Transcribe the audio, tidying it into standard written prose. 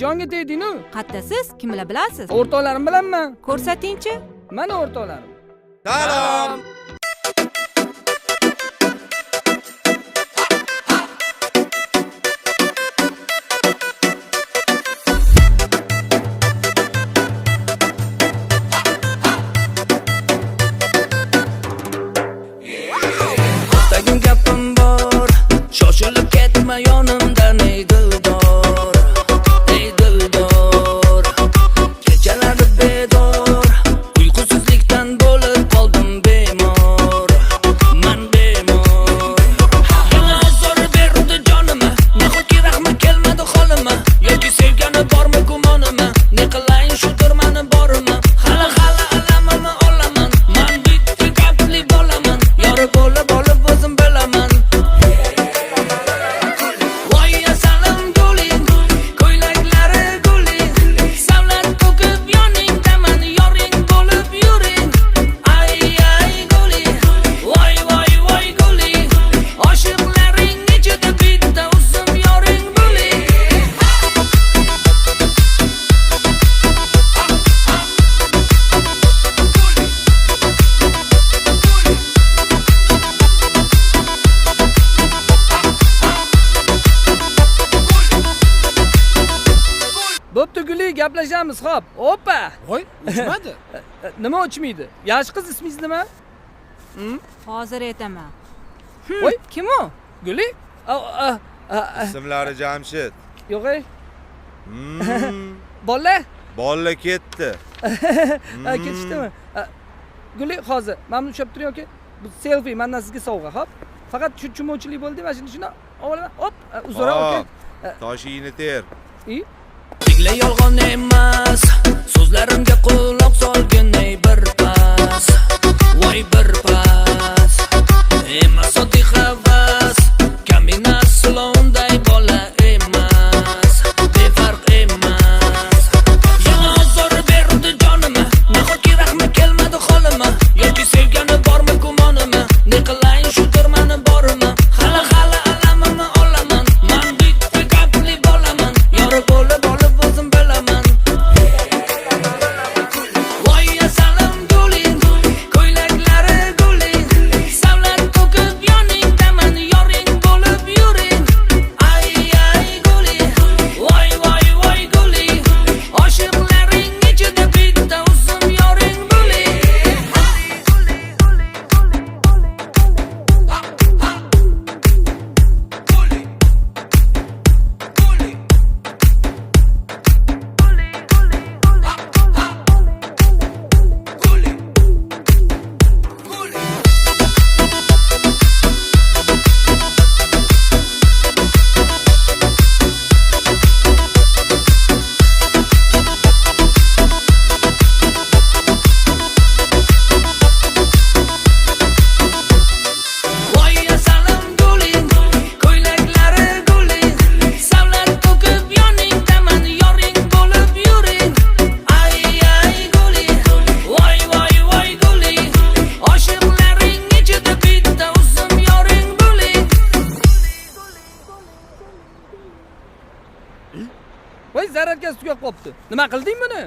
jonga tegding-ku. Qattasiz? Kimlar bilasiz? O'rtoqlarim bilanman. Ko'rsatingchi. Mana o'rtoqlarim. Salom. Tagim gapim bor, shoshilib ketma yonimdan ey dildor, ey dildor. Kechalari bedor, uyqusizlikdan bo'lib qoldim bemor, man bemor. Yana azor berdi jonima, nahotki rahmi kelmadi holima, yoki sevgani bormi gumonima, ne qilayin shudir mani borima. Hali alamimni olaman, man bitta gapli bo'laman, yori bo'lib o'zim bilaman. Voy asalim guling, ko'ylaklari guling, savlat to'kib yoningdaman, yoring bo'lib yuring. Ay guling, voy guling, oshiqlaring ichida bitta o'zim yoring bo'ling. Bo'pti Guli, gaplashamiz, xo'p. Oppa. Voy, uchmadi. Nima uchmaydi? Yosh qiz, ismingiz nima? Hozir aytaman. Voy, Kim u? Guli? Ismlari Jamshid. Yo'q ey. Bola? Bolla ketdi. Ketishdimi? Guli, hozir men ushlab turing yoki bu selfie mendan sizga sovg'a, xo'p? Faqat shu chumovchilik bo'ldi, mana shuni olaman. Hop, uzra, okey. Toshingni ter. Tingla yolg'on emas, so'zlarimga quloq solgin ey bir pas, voy bir pas. Emas oddiy havas, kamina salonday bola emas, befarq emas. Yana azor berdi jonima, nahotki rahmi kelmadi holima, yoki sevgani bormi gumonima, ne qilayin shudir mani borima. Hali alamimni olaman, man bitta gapli bo'laman, yori bo'lib o'zim bilaman. Voy asalim guling, ko'ylaklari guling, savlat to'kib yoningdaman, yoring bo'lib yuring. Ay guling, voy guling, oshiqlaring ichida bitta o'zim yoring bo'ling. Voy asalim guling, ko'ylaklari guling, savlat to'kib yoningdaman, yoring bo'lib yuring. Ay guling, voy guling, oshiqlaring ichida bitta o'zim yoring bo'ling. Voy, zararga tugab qolibdi. Nima qilding buni?